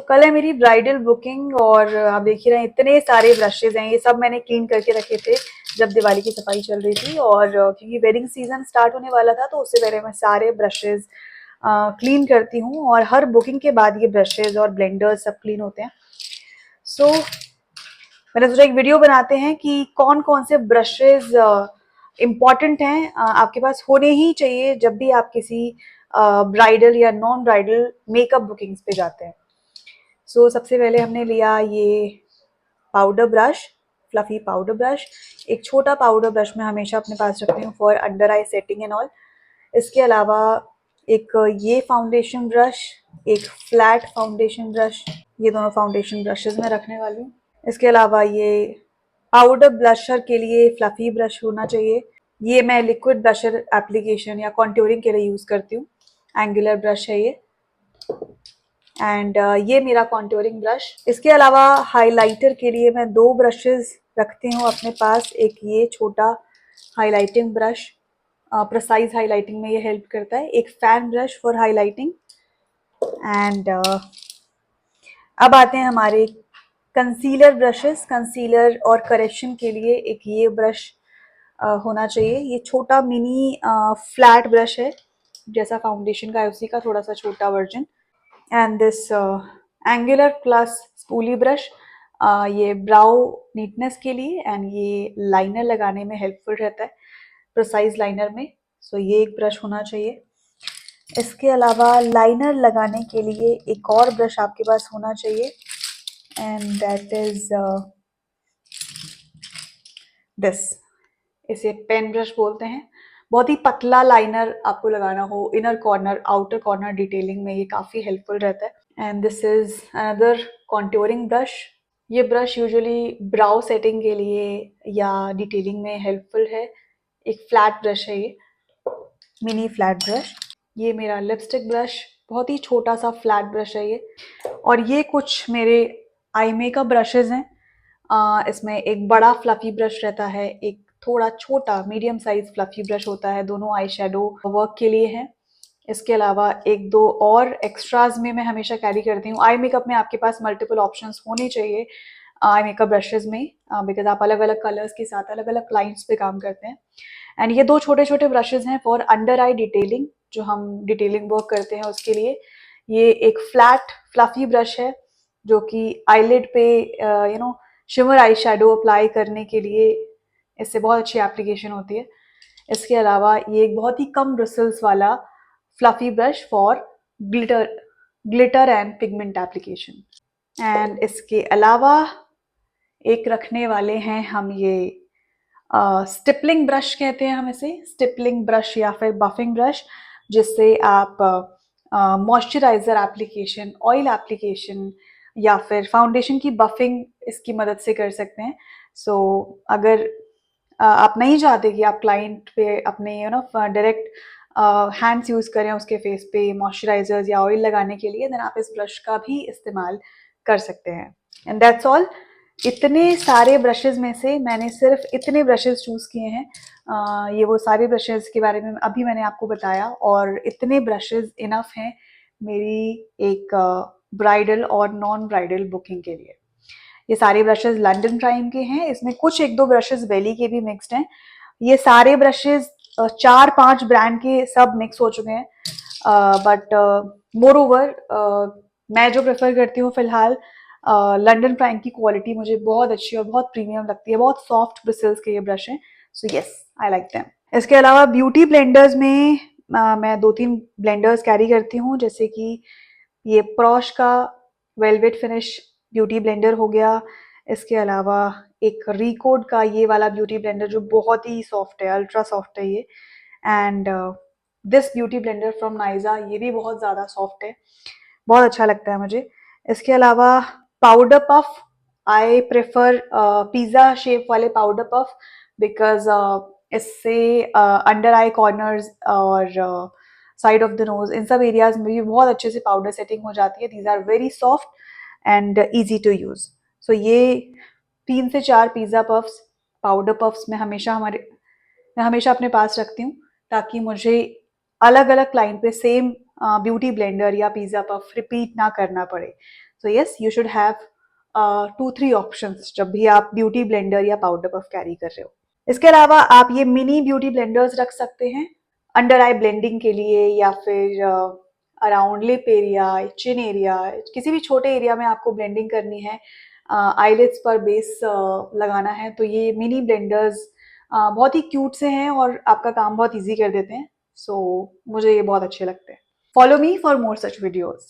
कल है मेरी ब्राइडल बुकिंग और आप देख ही रहे हैं इतने सारे ब्रशेज हैं। ये सब मैंने क्लीन करके रखे थे जब दिवाली की सफाई चल रही थी, और क्योंकि वेडिंग सीजन स्टार्ट होने वाला था तो उससे पहले मैं सारे ब्रशेज क्लीन करती हूँ, और हर बुकिंग के बाद ये ब्रशेज और ब्लेंडर्स सब क्लीन होते हैं। मैंने सोचा एक वीडियो बनाते हैं कि कौन कौन से ब्रशेज इम्पॉर्टेंट हैं, आपके पास होने ही चाहिए जब भी आप किसी ब्राइडल या नॉन ब्राइडल मेकअप बुकिंग्स पे जाते हैं। सबसे पहले हमने लिया ये powder brush, fluffy powder brush. एक छोटा पाउडर ब्रश मैं हमेशा अपने पास रखती हूँ for under I setting and all. इसके अलावा एक ये फाउंडेशन ब्रश, एक फ्लैट फाउंडेशन ब्रश, ये दोनों फाउंडेशन ब्रशेस मैं रखने वाली हूँ। इसके अलावा ये पाउडर ब्लशर के लिए फ्लफी ब्रश होना चाहिए। ये मैं लिक्विड ब्लशर एप्लीकेशन या कॉन्ट्योरिंग के लिए यूज करती हूँ। एंगुलर ब्रश है ये, एंड ये मेरा कॉन्टोरिंग ब्रश। इसके अलावा हाइलाइटर के लिए मैं दो ब्रशेस रखती हूँ अपने पास। एक ये छोटा हाइलाइटिंग ब्रश, प्रिसाइज हाइलाइटिंग में ये हेल्प करता है। एक fan brush for highlighting. And अब आते हैं हमारे कंसीलर ब्रशेस। कंसीलर और करेक्शन के लिए एक ये ब्रश होना चाहिए। ये छोटा मिनी फ्लैट ब्रश है, जैसा फाउंडेशन का है उसी का थोड़ा सा छोटा version. And this angular plus spoolie brush, ये ब्राउ नीटनेस के लिए एंड ये लाइनर लगाने में हेल्पफुल रहता है, प्रिसाइज लाइनर में। ये एक ब्रश होना चाहिए। इसके अलावा लाइनर लगाने के लिए एक और ब्रश आपके पास होना चाहिए, एंड दैट इज दिस। इसे पेन ब्रश बोलते हैं। बहुत ही पतला लाइनर आपको लगाना हो, inner corner outer corner detailing में ये काफ़ी हेल्पफुल रहता है। And this is another contouring brush. ये ब्रश यूजुअली ब्राउ सेटिंग के लिए या डिटेलिंग में हेल्पफुल है। एक फ्लैट ब्रश है ये, मिनी फ्लैट ब्रश। ये मेरा लिपस्टिक ब्रश, बहुत ही छोटा सा फ्लैट ब्रश है ये। और ये कुछ मेरे आई मेकअप ब्रशेज हैं। इसमें एक बड़ा फ्लफी ब्रश रहता है, एक थोड़ा छोटा मीडियम साइज फ्लफी ब्रश होता है, दोनों आई शेडो वर्क के लिए हैं। इसके अलावा एक दो और एक्स्ट्राज में मैं हमेशा कैरी करती हूँ। आई मेकअप में आपके पास मल्टीपल ऑप्शंस होने चाहिए आई मेकअप ब्रशेज में, बिकॉज आप अलग अलग कलर्स के साथ अलग अलग क्लाइंट्स पे काम करते हैं। एंड ये दो छोटे छोटे ब्रशेज हैं फॉर अंडर आई डिटेलिंग, जो हम डिटेलिंग वर्क करते हैं उसके लिए। ये एक फ्लैट फ्लफी ब्रश है जो कि आईलिड पे शिमर आई शेडो अप्लाई करने के लिए इससे बहुत अच्छी एप्लीकेशन होती है। इसके अलावा ये एक बहुत ही कम ब्रिसल्स वाला fluffy brush for glitter and pigment application. And इसके अलावा एक रखने वाले हैं हम ये स्टिपलिंग ब्रश कहते हैं हम इसे, स्टिपलिंग ब्रश या फिर बफिंग ब्रश, जिससे आप मॉइस्चराइजर एप्लीकेशन, ऑयल एप्लीकेशन या फिर फाउंडेशन की बफिंग इसकी मदद से कर सकते हैं। अगर आप नहीं चाहते कि आप क्लाइंट पे अपने डायरेक्ट हैंड्स यूज करें उसके फेस पे मॉइस्चराइजर्स या ऑयल लगाने के लिए, देन आप इस ब्रश का भी इस्तेमाल कर सकते हैं। And that's all. इतने सारे ब्रशेज में से मैंने सिर्फ इतने ब्रशेज चूज किए हैं। ये वो सारे ब्रशेज के बारे में अभी मैंने आपको बताया, और इतने ब्रशेज इनफ हैं मेरी एक ब्राइडल और नॉन ब्राइडल बुकिंग के लिए। ये सारे ब्रशेज लंडन प्राइम के हैं, इसमें कुछ एक दो ब्रशेज वेली के भी मिक्स्ड हैं। ये सारे ब्रशेज 4-5 ब्रांड के सब मिक्स हो चुके हैं, बट मोर ओवर मैं जो प्रेफर करती हूँ फिलहाल, लंडन प्राइम की क्वालिटी मुझे बहुत अच्छी और बहुत प्रीमियम लगती है। बहुत सॉफ्ट ब्रिसल्स के ये ब्रश हैं, so yes I like them. इसके अलावा ब्यूटी ब्लेंडर्स में मैं 2-3 ब्लेंडर्स कैरी करती हूँ, जैसे कि ये प्रॉश का वेलवेट फिनिश ब्यूटी ब्लेंडर हो गया। इसके अलावा एक रिकोड का ये वाला ब्यूटी ब्लेंडर जो बहुत ही सॉफ्ट है, अल्ट्रा सॉफ्ट है ये। And this beauty blender from Naija, ये भी बहुत ज़्यादा सॉफ्ट है, बहुत अच्छा लगता है मुझे। इसके अलावा powder puff, I prefer pizza shape वाले पाउडर पफ, बिकॉज इससे अंडर आई कॉर्नर्स और साइड ऑफ द नोज, इन सब एरियाज में भी बहुत अच्छे से पाउडर सेटिंग हो जाती है। These are very soft and easy to use. ये 3 से 4 पिज़्ज़ा पफ्स, पाउडर पफ्स मैं हमेशा अपने पास रखती हूँ, ताकि मुझे अलग अलग क्लाइंट पे सेम ब्यूटी ब्लेंडर या पिज़्ज़ा पफ रिपीट ना करना पड़े। So yes, you should have 2-3 options जब भी आप ब्यूटी ब्लेंडर या पाउडर पफ कैरी कर रहे हो। इसके अलावा आप ये मिनी ब्यूटी ब्लेंडर्स रख सकते हैं अंडर आई ब्लेंडिंग के लिए, या फिर अराउंड लिप एरिया, चिन एरिया, किसी भी छोटे एरिया में आपको ब्लेंडिंग करनी है, आईलिड्स पर बेस लगाना है, तो ये मिनी ब्लेंडर्स बहुत ही क्यूट से हैं और आपका काम बहुत ईजी कर देते हैं। सो मुझे ये बहुत अच्छे लगते हैं। Follow me for more such videos.